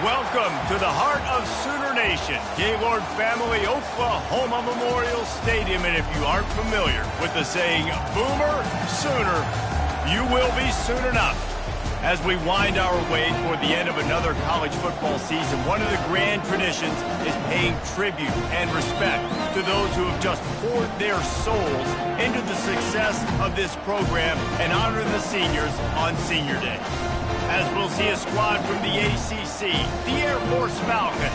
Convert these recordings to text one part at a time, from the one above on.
Welcome to the heart of Sooner Nation, Gaylord Family Oklahoma Memorial Stadium. And if you aren't familiar with the saying, Boomer Sooner, you will be soon enough. As we wind our way toward the end of another college football season, one of the grand traditions is paying tribute and respect to those who have just poured their souls into the success of this program and honoring the seniors on Senior Day. As we'll see a squad from the ACC, the Air Force Falcons,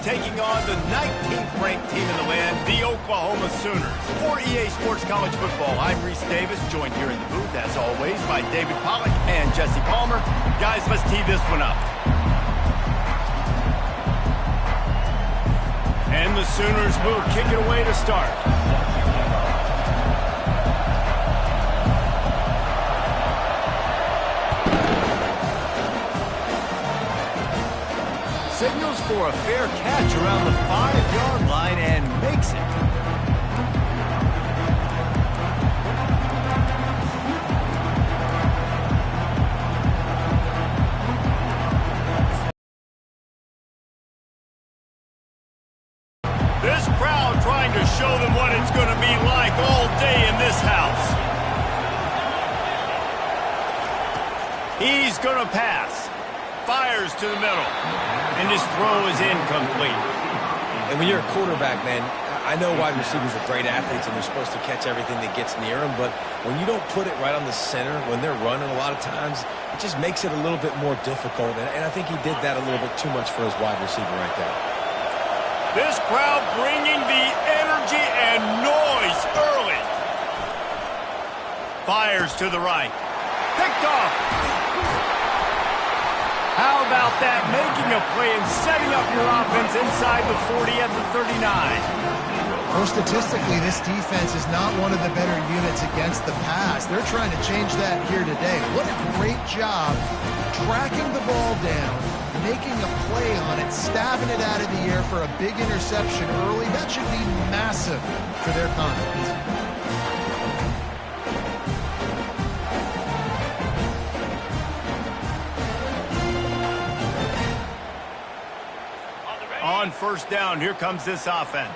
taking on the 19th ranked team in the land, the Oklahoma Sooners. For EA Sports College Football, I'm Reese Davis, joined here in the booth, as always, by David Pollack and Jesse Palmer. Guys, let's tee this one up. And the Sooners will kick it away to start. Signals for a fair catch around the 5-yard line and makes it. This crowd trying to show them what it's going to be like all day in this house. He's going to pass. Fires to the middle. And his throw is incomplete. And when you're a quarterback, man, I know wide receivers are great athletes and they're supposed to catch everything that gets near them, but when you don't put it right on the center, when they're running a lot of times, it just makes it a little bit more difficult. And I think he did that a little bit too much for his wide receiver right there. This crowd bringing the energy and noise early. Fires to the right. Picked off. How about that? Making a play and setting up your offense inside the 40 at the 39. Well, statistically, this defense is not one of the better units against the pass. They're trying to change that here today. What a great job tracking the ball down, making a play on it, stabbing it out of the air for a big interception early. That should be massive for their confidence. On first down, here comes this offense.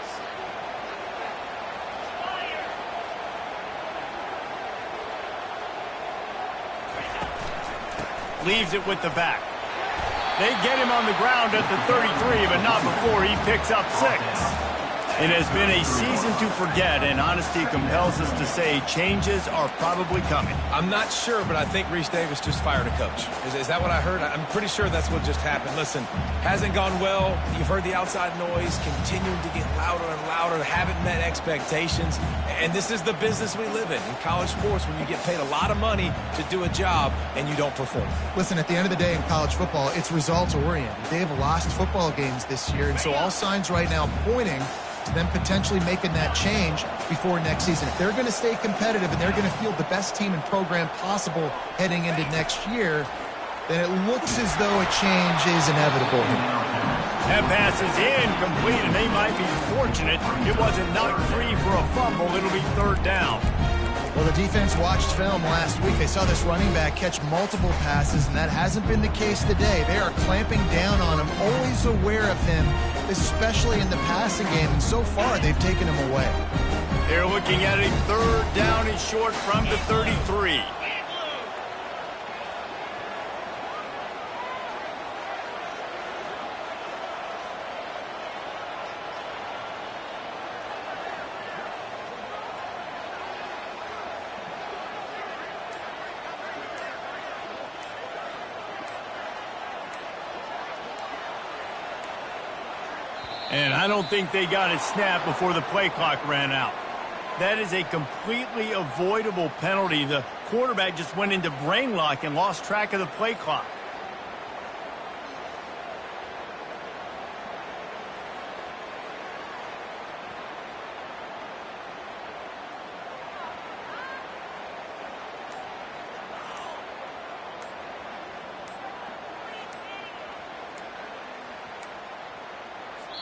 Leaves it with the back. They get him on the ground at the 33, but not before he picks up 6. It has been a season to forget, and honesty compels us to say changes are probably coming. I'm not sure, but I think Reese Davis just fired a coach. Is that what I heard? I'm pretty sure that's what just happened. Listen, hasn't gone well. You've heard the outside noise continuing to get louder and louder. Haven't met expectations. And this is the business we live in college sports, when you get paid a lot of money to do a job and you don't perform. Listen, at the end of the day in college football, it's results-oriented. They have lost football games this year, and so all signs right now pointing to them potentially making that change before next season. If they're going to stay competitive and they're going to field the best team and program possible heading into next year, then it looks as though a change is inevitable. That pass is incomplete, and they might be fortunate it wasn't knocked free for a fumble. It'll be third down. Well, the defense watched film last week. They saw this running back catch multiple passes, and that hasn't been the case today. They are clamping down on him, always aware of him, especially in the passing game, and so far they've taken him away. They're looking at a third down and short from the 33. And I don't think they got it snapped before the play clock ran out. That is a completely avoidable penalty. The quarterback just went into brain lock and lost track of the play clock.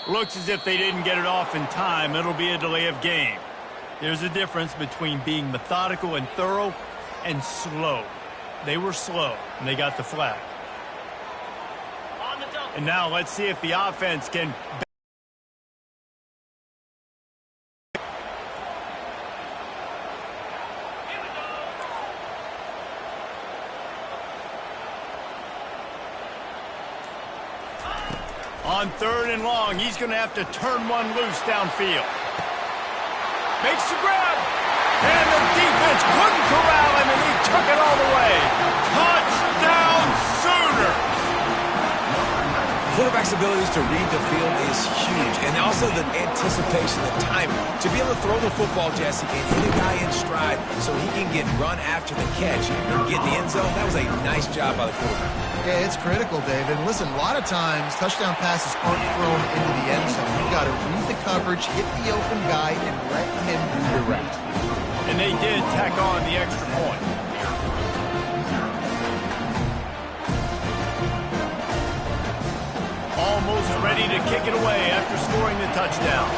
Looks as if they didn't get it off in time. It'll be a delay of game. There's a difference between being methodical and thorough and slow. They were slow, and they got the flag. And now let's see if the offense can... On 3rd and long, he's going to have to turn one loose downfield. Makes the grab. And the defense couldn't corral him, and he took it all the way. Touchdown, Sooner! Quarterback's abilities to read the field is huge, and also the anticipation, the timing. To be able to throw the football, Jesse, and hit a guy in stride so he can get run after the catch and get in the end zone, that was a nice job by the quarterback. Yeah, it's critical, David. Listen, a lot of times touchdown passes aren't thrown into the end zone. You've got to read the coverage, hit the open guy, and let him redirect. And they did tack on the extra point. Almost ready to kick it away after scoring the touchdown.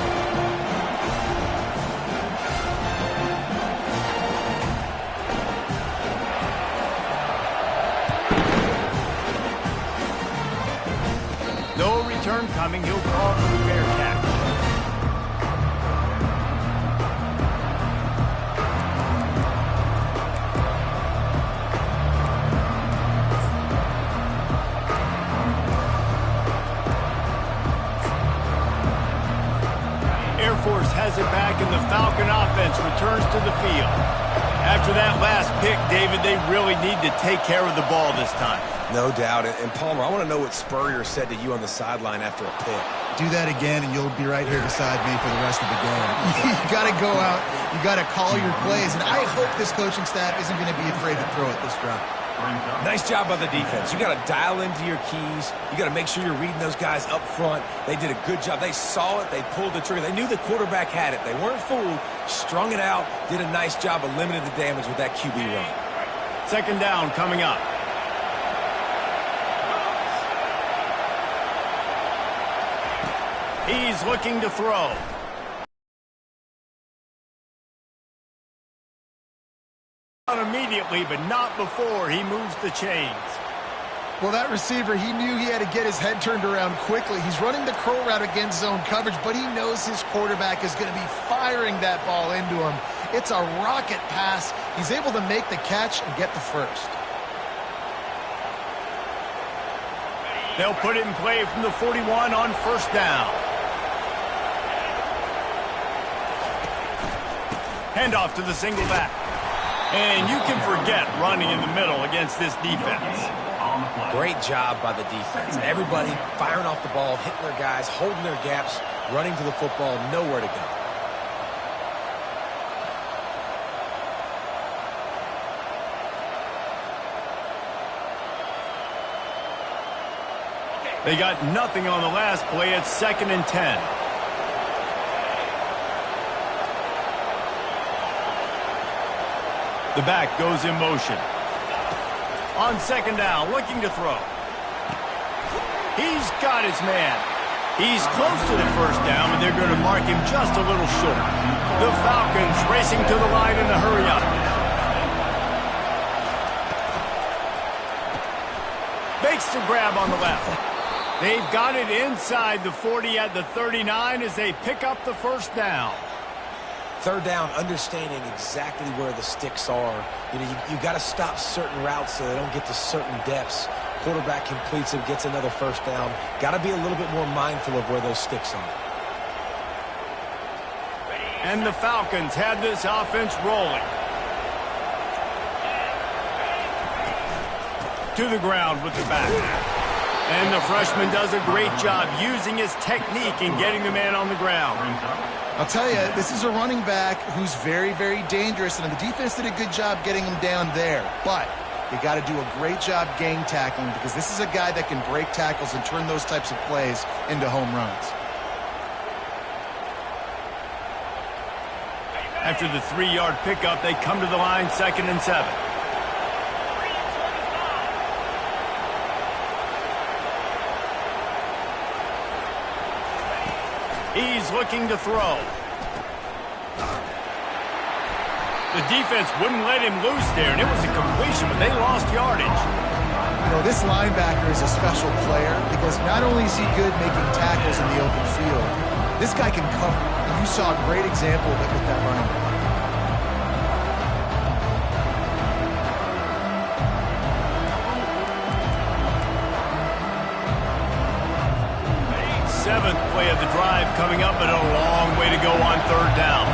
No return coming. He'll call for the fair catch. Air Force has it back, and the Falcon offense returns to the field. After that last pick, David, they really need to take care of the ball this time. No doubt. And Palmer, I want to know what Spurrier said to you on the sideline after a pick. Do that again, and you'll be right here beside me for the rest of the game. You got to go out. You got to call your plays, and I hope this coaching staff isn't going to be afraid to throw it this drive. Nice job by the defense. You got to dial into your keys. You got to make sure you're reading those guys up front. They did a good job. They saw it. They pulled the trigger. They knew the quarterback had it. They weren't fooled. Strung it out. Did a nice job of limiting the damage with that QB run. 2nd down coming up. He's looking to throw. Immediately, but not before he moves the chains. Well, that receiver, he knew he had to get his head turned around quickly. He's running the curl route against zone coverage, but he knows his quarterback is going to be firing that ball into him. It's a rocket pass. He's able to make the catch and get the first. They'll put it in play from the 41 on 1st down. Handoff to the single back. And you can forget running in the middle against this defense. Great job by the defense. Everybody firing off the ball, hitting their guys, holding their gaps, running to the football, nowhere to go. They got nothing on the last play. It's 2nd and 10. The back goes in motion. On 2nd down, looking to throw. He's got his man. He's close to the 1st down, but they're going to mark him just a little short. The Falcons racing to the line in a hurry-up. Makes the grab on the left. They've got it inside the 40 at the 39 as they pick up the 1st down. 3rd down, understanding exactly where the sticks are. You got to stop certain routes so they don't get to certain depths. Quarterback completes it, gets another 1st down. Got to be a little bit more mindful of where those sticks are. And the Falcons have this offense rolling. To the ground with the back. And the freshman does a great job using his technique and getting the man on the ground. I'll tell you, this is a running back who's very, very dangerous, and the defense did a good job getting him down there. But you got to do a great job gang tackling because this is a guy that can break tackles and turn those types of plays into home runs. After the 3-yard pickup, they come to the line, 2nd and 7. He's looking to throw. The defense wouldn't let him loose there, and it was a completion, but they lost yardage. You know, this linebacker is a special player because not only is he good making tackles in the open field, this guy can cover. And you saw a great example of it with that running back. 7th play of the drive coming up, and a long way to go on 3rd down.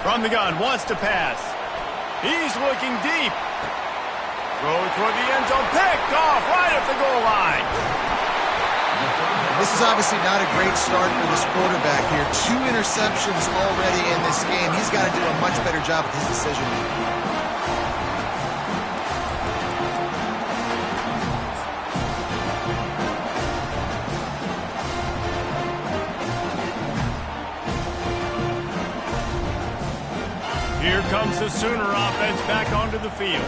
From the gun, wants to pass. He's looking deep. Throw toward the end zone, picked off right at the goal line. This is obviously not a great start for this quarterback here. 2 interceptions already in this game. He's got to do a much better job with his decision making. Here comes the Sooner offense back onto the field.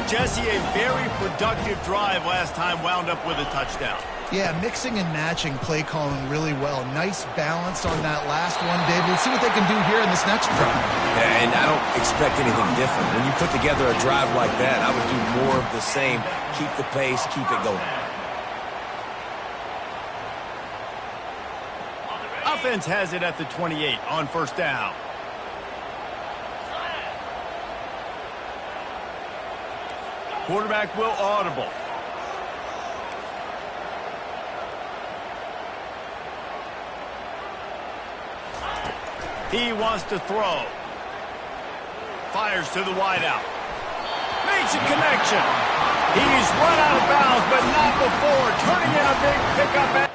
Jesse, a very productive drive last time, wound up with a touchdown. Yeah, mixing and matching play calling really well. Nice balance on that last one, David. Let's see what they can do here in this next drive. Yeah, and I don't expect anything different. When you put together a drive like that, I would do more of the same. Keep the pace, keep it going. Offense has it at the 28 on 1st down. Quarterback will audible. He wants to throw. Fires to the wideout. Makes a connection. He's run out of bounds, but not before turning in a big pickup.